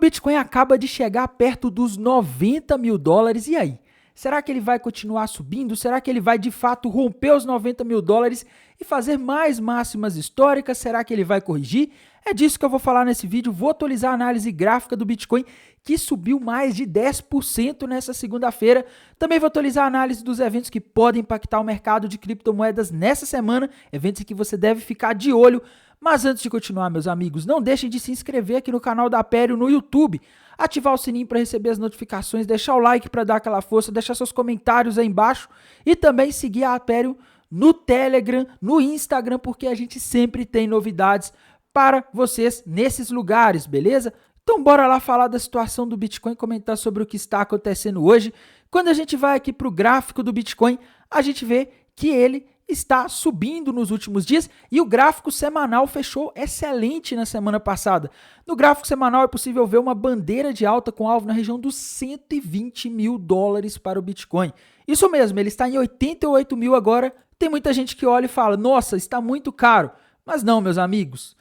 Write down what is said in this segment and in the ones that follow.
Bitcoin acaba de chegar perto dos 90 mil dólares, e aí? Será que ele vai continuar subindo? Será que ele vai de fato romper os 90 mil dólares e fazer mais máximas históricas? Será que ele vai corrigir? É disso que eu vou falar nesse vídeo. Vou atualizar a análise gráfica do Bitcoin, que subiu mais de 10% nessa segunda-feira. Também vou atualizar a análise dos eventos que podem impactar o mercado de criptomoedas nessa semana, eventos em que você deve ficar de olho. Mas antes de continuar, meus amigos, não deixem de se inscrever aqui no canal da Aperio no YouTube, ativar o sininho para receber as notificações, deixar o like para dar aquela força, deixar seus comentários aí embaixo e também seguir a Aperio no Telegram, no Instagram, porque a gente sempre tem novidades para vocês nesses lugares, beleza? Então bora lá falar da situação do Bitcoin, comentar sobre o que está acontecendo hoje. Quando a gente vai aqui para o gráfico do Bitcoin, a gente vê que ele está subindo nos últimos dias e o gráfico semanal fechou excelente na semana passada. No gráfico semanal é possível ver uma bandeira de alta com alvo na região dos 120 mil dólares para o Bitcoin. Isso mesmo, ele está em 88 mil agora. Tem muita gente que olha e fala, nossa, está muito caro. Mas não, meus amigos,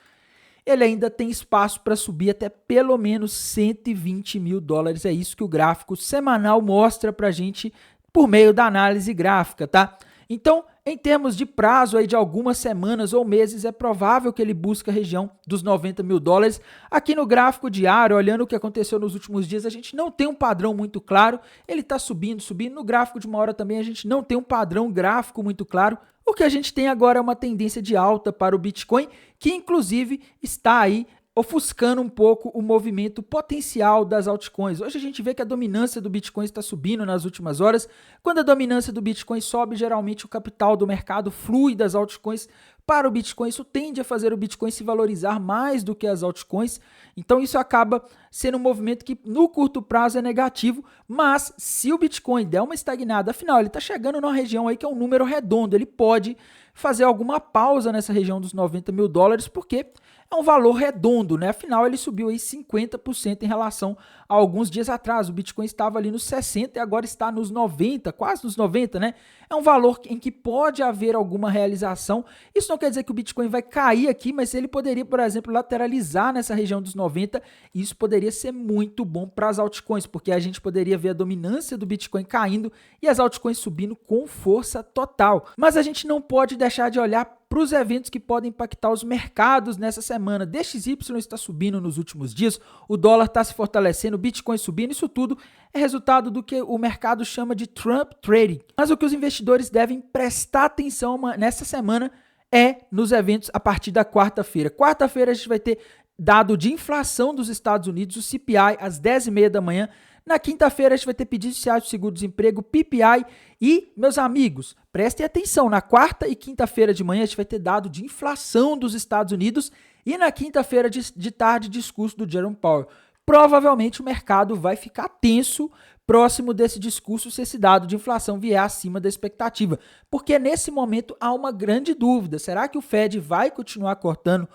ele ainda tem espaço para subir até pelo menos 120 mil dólares. É isso que o gráfico semanal mostra para a gente por meio da análise gráfica, tá? Então, em termos de prazo aí de algumas semanas ou meses, é provável que ele busque a região dos 90 mil dólares. Aqui no gráfico diário, olhando o que aconteceu nos últimos dias, a gente não tem um padrão muito claro. Ele está subindo, subindo. No gráfico de uma hora também, a gente não tem um padrão gráfico muito claro. O que a gente tem agora é uma tendência de alta para o Bitcoin, que inclusive está aí ofuscando um pouco o movimento potencial das altcoins. Hoje a gente vê que a dominância do Bitcoin está subindo nas últimas horas. Quando a dominância do Bitcoin sobe, geralmente o capital do mercado flui das altcoins para o Bitcoin. Isso tende a fazer o Bitcoin se valorizar mais do que as altcoins. Então isso acaba sendo um movimento que no curto prazo é negativo, mas se o Bitcoin der uma estagnada, afinal ele está chegando numa região aí que é um número redondo, ele pode fazer alguma pausa nessa região dos 90 mil dólares, porque é um valor redondo, né? Afinal, ele subiu aí 50% em relação a alguns dias atrás. O Bitcoin estava ali nos 60 e agora está nos 90, quase nos 90, né? É um valor em que pode haver alguma realização. Isso não quer dizer que o Bitcoin vai cair aqui, mas ele poderia, por exemplo, lateralizar nessa região dos 90. E isso poderia ser muito bom para as altcoins, porque a gente poderia ver a dominância do Bitcoin caindo e as altcoins subindo com força total. Mas a gente não pode deixar de olhar para os eventos que podem impactar os mercados nessa semana. DXY está subindo nos últimos dias, o dólar está se fortalecendo, o Bitcoin subindo, isso tudo é resultado do que o mercado chama de Trump Trading. Mas o que os investidores devem prestar atenção nessa semana é nos eventos a partir da quarta-feira. Quarta-feira a gente vai ter dado de inflação dos Estados Unidos, o CPI, às 10h30 da manhã. Na quinta-feira a gente vai ter pedidos iniciais de seguro-desemprego, PPI e, meus amigos, prestem atenção, na quarta e quinta-feira de manhã a gente vai ter dado de inflação dos Estados Unidos e na quinta-feira de tarde discurso do Jerome Powell. Provavelmente o mercado vai ficar tenso próximo desse discurso se esse dado de inflação vier acima da expectativa, porque nesse momento há uma grande dúvida, será que o Fed vai continuar cortando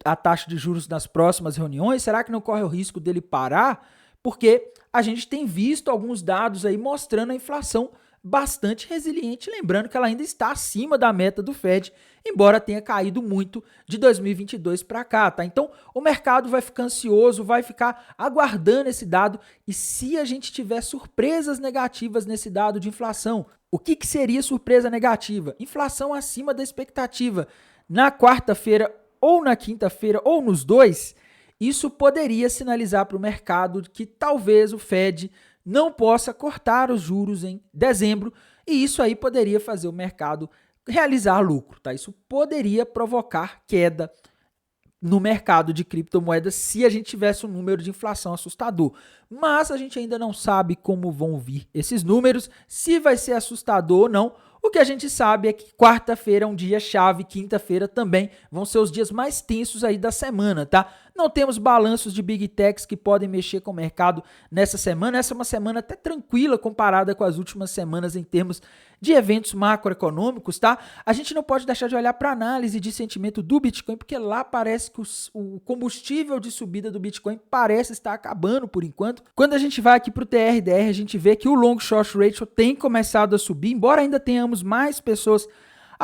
a taxa de juros nas próximas reuniões? Será que não corre o risco dele parar? Porque a gente tem visto alguns dados aí mostrando a inflação bastante resiliente, lembrando que ela ainda está acima da meta do Fed, embora tenha caído muito de 2022 para cá, tá? Então, o mercado vai ficar ansioso, vai ficar aguardando esse dado, e se a gente tiver surpresas negativas nesse dado de inflação, o que seria surpresa negativa? Inflação acima da expectativa na quarta-feira ou na quinta-feira ou nos dois. Isso poderia sinalizar para o mercado que talvez o Fed não possa cortar os juros em dezembro e isso aí poderia fazer o mercado realizar lucro, tá? Isso poderia provocar queda no mercado de criptomoedas se a gente tivesse um número de inflação assustador. Mas a gente ainda não sabe como vão vir esses números, se vai ser assustador ou não. O que a gente sabe é que quarta-feira é um dia chave, quinta-feira também vão ser os dias mais tensos aí da semana, tá? Não temos balanços de Big Techs que podem mexer com o mercado nessa semana. Essa é uma semana até tranquila comparada com as últimas semanas em termos de eventos macroeconômicos, tá? A gente não pode deixar de olhar para a análise de sentimento do Bitcoin, porque lá parece que o combustível de subida do Bitcoin parece estar acabando por enquanto. Quando a gente vai aqui para o TRDR, a gente vê que o Long Short Ratio tem começado a subir, embora ainda tenhamos mais pessoas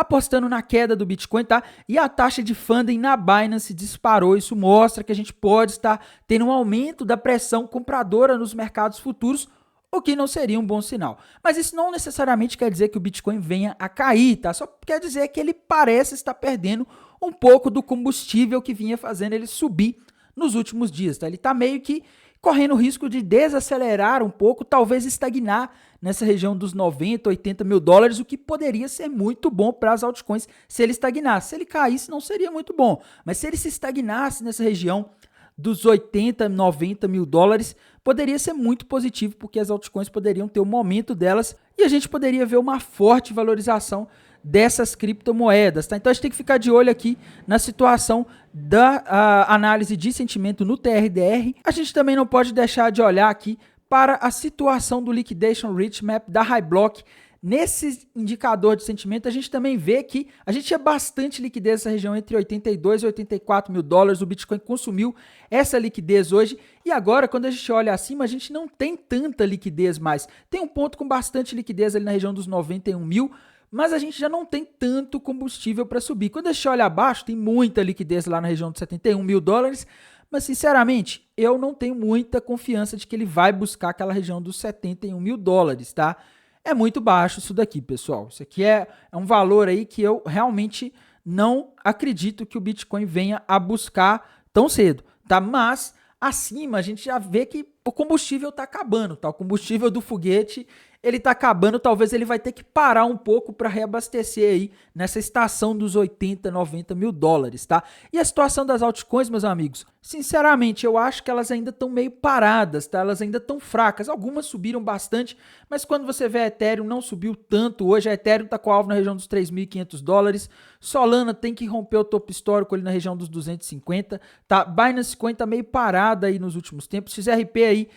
apostando na queda do Bitcoin, tá? E a taxa de funding na Binance disparou. Isso mostra que a gente pode estar tendo um aumento da pressão compradora nos mercados futuros, o que não seria um bom sinal. Mas isso não necessariamente quer dizer que o Bitcoin venha a cair, tá? Só quer dizer que ele parece estar perdendo um pouco do combustível que vinha fazendo ele subir nos últimos dias, tá? Ele está meio que correndo o risco de desacelerar um pouco, talvez estagnar nessa região dos 90, 80 mil dólares, o que poderia ser muito bom para as altcoins se ele estagnasse. Se ele caísse, não seria muito bom, mas se ele se estagnasse nessa região dos 80, 90 mil dólares, poderia ser muito positivo, porque as altcoins poderiam ter o momento delas e a gente poderia ver uma forte valorização dessas criptomoedas, tá? Então a gente tem que ficar de olho aqui na situação da análise de sentimento no TRDR. A gente também não pode deixar de olhar aqui para a situação do Liquidation Rich Map da HighBlock. Nesse indicador de sentimento, a gente também vê que a gente tinha bastante liquidez nessa região entre 82 e 84 mil dólares. O Bitcoin consumiu essa liquidez hoje. E agora, quando a gente olha acima, a gente não tem tanta liquidez mais. Tem um ponto com bastante liquidez ali na região dos 91 mil, mas a gente já não tem tanto combustível para subir. Quando a gente olha abaixo, tem muita liquidez lá na região dos 71 mil dólares. Mas, sinceramente, eu não tenho muita confiança de que ele vai buscar aquela região dos 71 mil dólares, tá? É muito baixo isso daqui, pessoal. Isso aqui é um valor aí que eu realmente não acredito que o Bitcoin venha a buscar tão cedo, tá? Mas acima a gente já vê que o combustível está acabando, tá? O combustível do foguete, ele está acabando, talvez ele vai ter que parar um pouco para reabastecer aí nessa estação dos 80, 90 mil dólares, tá? E a situação das altcoins, meus amigos, sinceramente, eu acho que elas ainda estão meio paradas, tá? Elas ainda estão fracas. Algumas subiram bastante, mas quando você vê a Ethereum, não subiu tanto hoje. A Ethereum está com o alvo na região dos 3.500 dólares. Solana tem que romper o topo histórico ali na região dos 250, tá? Binance Coin tá meio parada aí nos últimos tempos. XRP aí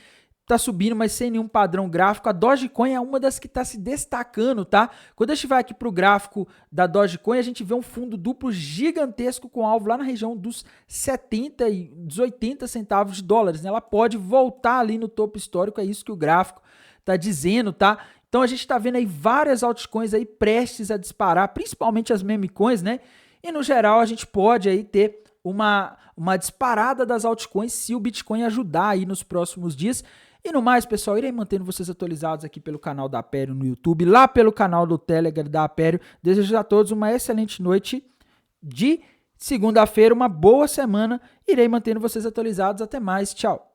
tá subindo, mas sem nenhum padrão gráfico. A Dogecoin é uma das que está se destacando, tá? Quando a gente vai aqui para o gráfico da Dogecoin, a gente vê um fundo duplo gigantesco com alvo lá na região dos 70 e dos 80 centavos de dólares, né? Ela pode voltar ali no topo histórico, é isso que o gráfico tá dizendo, tá? Então a gente tá vendo aí várias altcoins aí prestes a disparar, principalmente as meme coins, né? E no geral a gente pode aí ter uma disparada das altcoins se o Bitcoin ajudar aí nos próximos dias. E no mais, pessoal, irei mantendo vocês atualizados aqui pelo canal da Aperio no YouTube, lá pelo canal do Telegram da Aperio. Desejo a todos uma excelente noite de segunda-feira, uma boa semana. Irei mantendo vocês atualizados. Até mais. Tchau.